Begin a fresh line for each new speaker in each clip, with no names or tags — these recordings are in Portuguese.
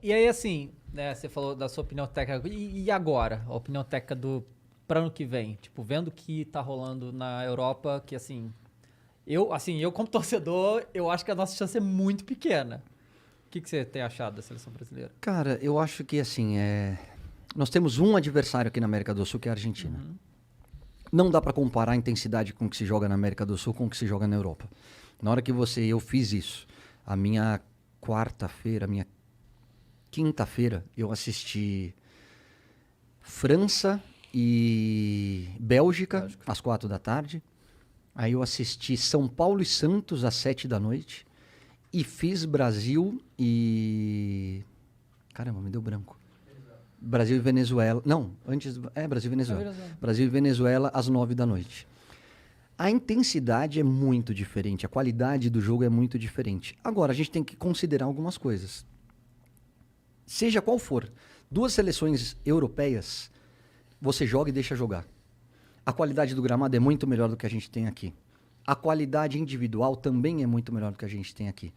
E aí, assim, né, você falou da sua opinião técnica. E agora? A opinião técnica para ano que vem? Tipo, vendo o que tá rolando na Europa, que assim, eu como torcedor, eu acho que a nossa chance é muito pequena. O que você tem achado da seleção brasileira?
Cara, eu acho que assim, nós temos um adversário aqui na América do Sul, que é a Argentina.
Uhum.
Não dá pra comparar a intensidade com o que se joga na América do Sul com o que se joga na Europa. Na hora que eu fiz isso, a minha quarta-feira, a minha quinta-feira, eu assisti França e Bélgica, às 4 da tarde. Aí eu assisti São Paulo e Santos às 7 da noite. E fiz Brasil e... Caramba, me deu branco. Brasil e Venezuela. Não, antes... Brasil e Venezuela. Brasil e Venezuela às 9 da noite. A intensidade é muito diferente. A qualidade do jogo é muito diferente. Agora, a gente tem que considerar algumas coisas. Seja qual for, duas seleções europeias, você joga e deixa jogar. A qualidade do gramado é muito melhor do que a gente tem aqui. A qualidade individual também é muito melhor do que a gente tem aqui.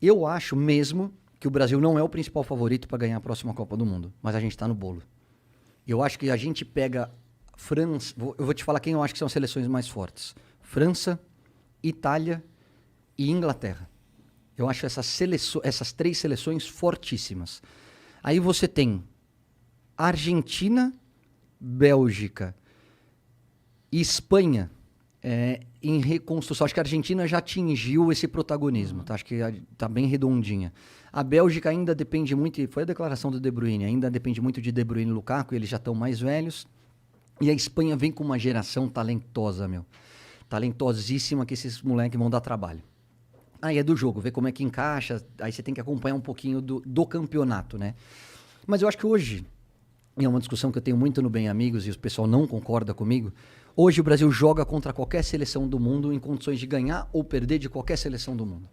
Eu acho mesmo que o Brasil não é o principal favorito para ganhar a próxima Copa do Mundo, mas a gente está no bolo. Eu acho que a gente pega França... Eu vou te falar quem eu acho que são as seleções mais fortes. França, Itália e Inglaterra. Eu acho essas três seleções fortíssimas. Aí você tem Argentina, Bélgica e Espanha em reconstrução. Acho que a Argentina já atingiu esse protagonismo. Tá? Acho que está bem redondinha. A Bélgica ainda depende muito, foi a declaração do De Bruyne, ainda depende muito de De Bruyne e Lukaku, eles já estão mais velhos. E a Espanha vem com uma geração talentosa, meu. Talentosíssima, que esses moleques vão dar trabalho. Aí é do jogo, ver como é que encaixa, aí você tem que acompanhar um pouquinho do campeonato, né? Mas eu acho que hoje, e é uma discussão que eu tenho muito no Bem Amigos e o pessoal não concorda comigo, hoje o Brasil joga contra qualquer seleção do mundo em condições de ganhar ou perder de qualquer seleção do mundo.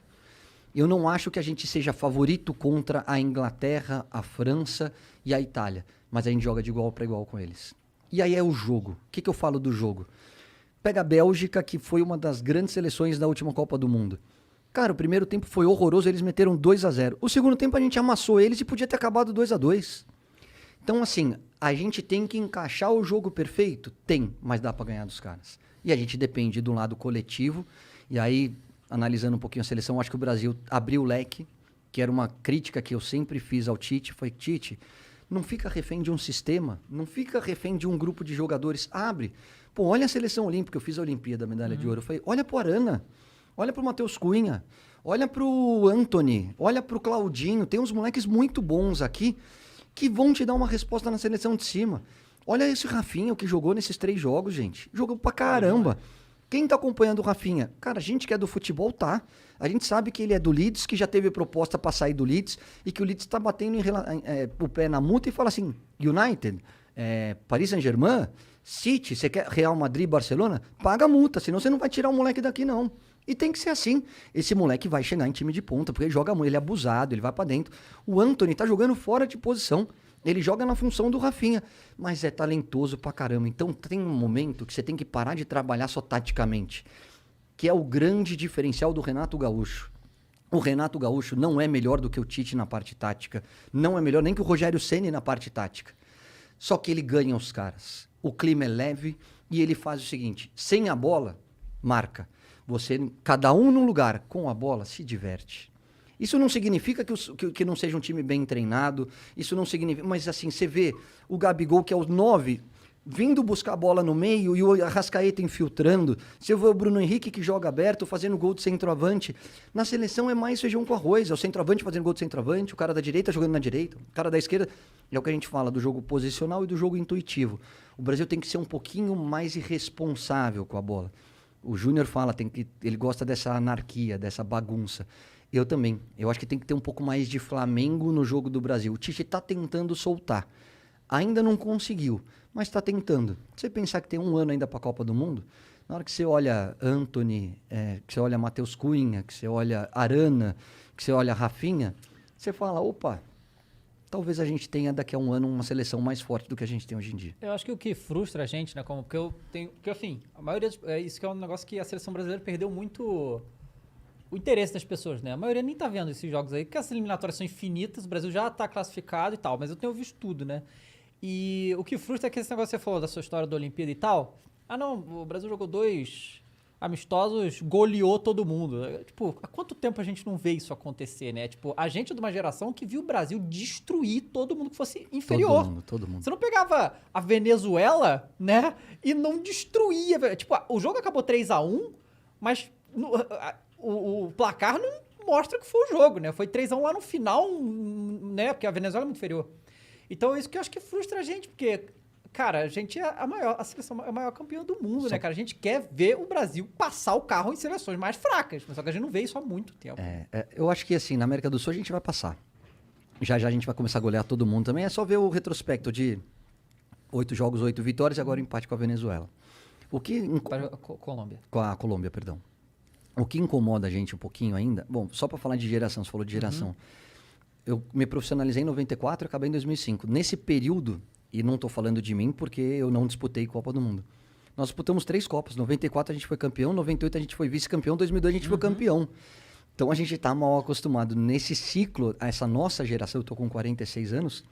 Eu não acho que a gente seja favorito contra a Inglaterra, a França e a Itália, mas a gente joga de igual para igual com eles. E aí é o jogo. O que eu falo do jogo? Pega a Bélgica, que foi uma das grandes seleções da última Copa do Mundo. Cara, o primeiro tempo foi horroroso, eles meteram 2-0. O segundo tempo a gente amassou eles e podia ter acabado 2-2. Então, assim, a gente tem que encaixar o jogo perfeito? Tem, mas dá pra ganhar dos caras. E a gente depende do lado coletivo. E aí, analisando um pouquinho a seleção, acho que o Brasil abriu o leque, que era uma crítica que eu sempre fiz ao Tite, foi: Tite, não fica refém de um sistema, não fica refém de um grupo de jogadores, abre. Pô, olha a seleção olímpica, eu fiz a Olimpíada, a medalha de ouro, eu falei, olha pro Arana, olha pro Matheus Cunha, olha pro Antony, olha pro Claudinho, tem uns moleques muito bons aqui que vão te dar uma resposta na seleção de cima. Olha esse Rafinha, o que jogou nesses 3 jogos, gente. Jogou pra caramba. Quem tá acompanhando o Rafinha? Cara, a gente que é do futebol, tá. A gente sabe que ele é do Leeds, que já teve proposta pra sair do Leeds, e que o Leeds tá batendo o pé na multa e fala assim, United, Paris Saint-Germain, City, você quer Real Madrid, Barcelona? Paga a multa, senão você não vai tirar o moleque daqui, não. E tem que ser assim. Esse moleque vai chegar em time de ponta, porque ele joga muito, ele é abusado, ele vai pra dentro. O Antony tá jogando fora de posição. Ele joga na função do Rafinha, mas é talentoso pra caramba. Então tem um momento que você tem que parar de trabalhar só taticamente, que é o grande diferencial do Renato Gaúcho. O Renato Gaúcho não é melhor do que o Tite na parte tática, não é melhor nem que o Rogério Ceni na parte tática. Só que ele ganha os caras. O clima é leve e ele faz o seguinte, sem a bola, marca. Você, cada um num lugar, com a bola, se diverte. Isso não significa que não seja um time bem treinado, isso não significa... Mas assim, você vê o Gabigol, que é o 9, vindo buscar a bola no meio e o Arrascaeta infiltrando. Você vê o Bruno Henrique, que joga aberto, fazendo gol de centroavante. Na seleção é mais feijão com arroz, é o centroavante fazendo gol de centroavante, o cara da direita jogando na direita, o cara da esquerda... É o que a gente fala do jogo posicional e do jogo intuitivo. O Brasil tem que ser um pouquinho mais irresponsável com a bola. O Júnior fala, ele gosta dessa anarquia, dessa bagunça. Eu também. Eu acho que tem que ter um pouco mais de Flamengo no jogo do Brasil. O Tite está tentando soltar. Ainda não conseguiu, mas está tentando. Você pensar que tem 1 ano ainda para a Copa do Mundo, na hora que você olha Antony, que você olha Matheus Cunha, que você olha Arana, que você olha Rafinha, você fala, opa, talvez a gente tenha daqui a 1 ano uma seleção mais forte do que a gente tem hoje em dia.
Eu acho que o que frustra a gente, né, porque assim, a maioria, isso que é um negócio que a seleção brasileira perdeu muito o interesse das pessoas, né? A maioria nem tá vendo esses jogos aí, porque as eliminatórias são infinitas, o Brasil já tá classificado e tal, mas eu tenho visto tudo, né? E o que frustra é que esse negócio que você falou da sua história da Olimpíada e tal. Ah, não, o Brasil jogou 2 amistosos, goleou todo mundo. Tipo, há quanto tempo a gente não vê isso acontecer, né? Tipo, a gente é de uma geração que viu o Brasil destruir todo mundo que fosse inferior.
Todo mundo.
Você não pegava a Venezuela, né? E não destruía. Tipo, o jogo acabou 3-1, mas o placar não mostra que foi o jogo, né? Foi 3-1 lá no final, né? Porque a Venezuela é muito inferior. Então, é isso que eu acho que frustra a gente, porque, cara, a gente é a seleção é a maior campeã do mundo, né, cara? A gente quer ver o Brasil passar o carro em seleções mais fracas, mas só que a gente não vê isso há muito tempo.
Eu acho que, assim, na América do Sul a gente vai passar. Já já a gente vai começar a golear todo mundo também. É só ver o retrospecto de 8 jogos, 8 vitórias e agora o empate com a Venezuela.
Colômbia.
Com a Colômbia, perdão. O que incomoda a gente um pouquinho ainda... Bom, só para falar de geração, você falou de geração. Eu me profissionalizei em 94 e acabei em 2005. Nesse período, e não estou falando de mim porque eu não disputei Copa do Mundo. Nós disputamos 3 Copas. 94 a gente foi campeão, 98 a gente foi vice-campeão, 2002 a gente foi campeão. Então a gente está mal acostumado. Nesse ciclo, essa nossa geração, eu estou com 46 anos,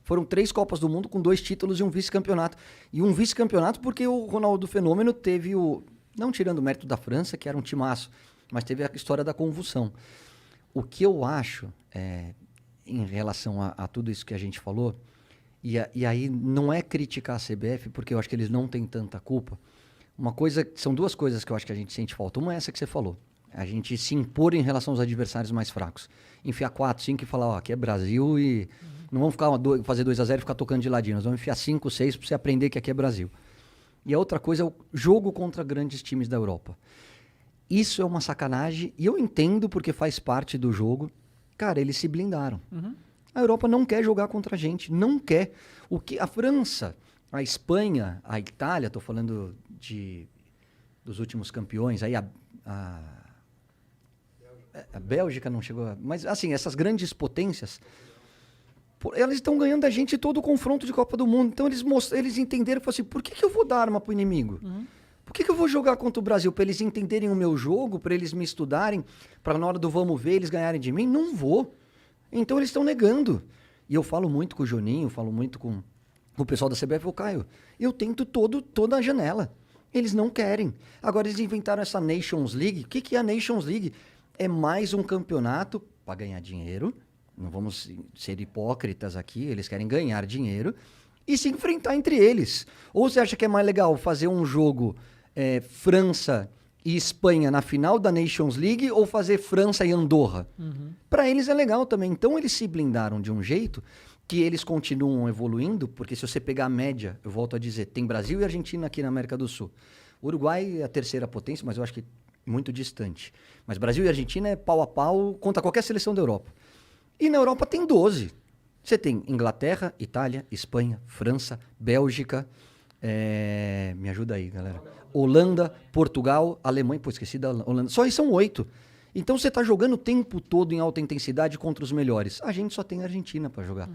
foram 3 Copas do Mundo com 2 títulos e um vice-campeonato. E um vice-campeonato porque o Ronaldo Fenômeno teve o... Não tirando o mérito da França, que era um timaço, mas teve a história da convulsão. O que eu acho... em relação a tudo isso que a gente falou, e aí não é criticar a CBF, porque eu acho que eles não têm tanta culpa. São 2 coisas que eu acho que a gente sente falta. Uma é essa que você falou, a gente se impor em relação aos adversários mais fracos. Enfiar 4, 5 e falar, ó, aqui é Brasil e não vamos fazer 2-0 e ficar tocando de ladinho, nós vamos enfiar 5, 6 para você aprender que aqui é Brasil. E a outra coisa é o jogo contra grandes times da Europa. Isso é uma sacanagem, e eu entendo porque faz parte do jogo. Cara, eles se blindaram. A Europa não quer jogar contra a gente, não quer. O que a França, a Espanha, a Itália, estou falando dos últimos campeões, aí a Bélgica não chegou, mas assim, essas grandes potências, elas estão ganhando da gente todo o confronto de Copa do Mundo. Então eles entenderam e falaram assim, por que eu vou dar arma pro inimigo? Por que eu vou jogar contra o Brasil? Para eles entenderem o meu jogo, para eles me estudarem, para na hora do vamos ver eles ganharem de mim? Não vou. Então eles estão negando. E eu falo muito com o Juninho, falo muito com o pessoal da CBF, Caio, eu tento toda a janela. Eles não querem. Agora eles inventaram essa Nations League. O que é a Nations League? É mais um campeonato para ganhar dinheiro. Não vamos ser hipócritas aqui, eles querem ganhar dinheiro e se enfrentar entre eles. Ou você acha que é mais legal fazer um jogo França e Espanha na final da Nations League ou fazer França e Andorra? Para eles é legal também. Então eles se blindaram de um jeito que eles continuam evoluindo, porque se você pegar a média, eu volto a dizer, tem Brasil e Argentina aqui na América do Sul. O Uruguai é a terceira potência, mas eu acho que muito distante. Mas Brasil e Argentina é pau a pau contra qualquer seleção da Europa. E na Europa tem 12. Você tem Inglaterra, Itália, Espanha, França, Bélgica, me ajuda aí, galera. Holanda, Portugal, Alemanha, esqueci da Holanda. Só aí são 8. Então você está jogando o tempo todo em alta intensidade contra os melhores. A gente só tem a Argentina para jogar.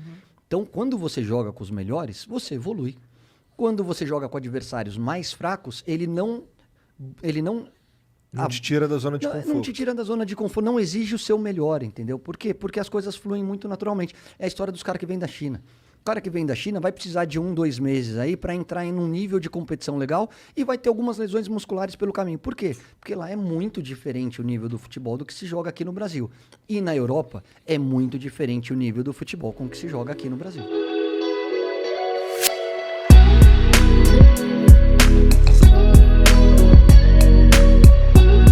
Então, quando você joga com os melhores, você evolui. Quando você joga com adversários mais fracos, ele não
te tira da zona de conforto.
Não te tira da zona de conforto, não exige o seu melhor, entendeu? Por quê? Porque as coisas fluem muito naturalmente. É a história dos caras que vêm da China. O cara que vem da China vai precisar de 1, 2 meses aí para entrar em um nível de competição legal e vai ter algumas lesões musculares pelo caminho. Por quê? Porque lá é muito diferente o nível do futebol do que se joga aqui no Brasil. E na Europa é muito diferente o nível do futebol com que se joga aqui no Brasil.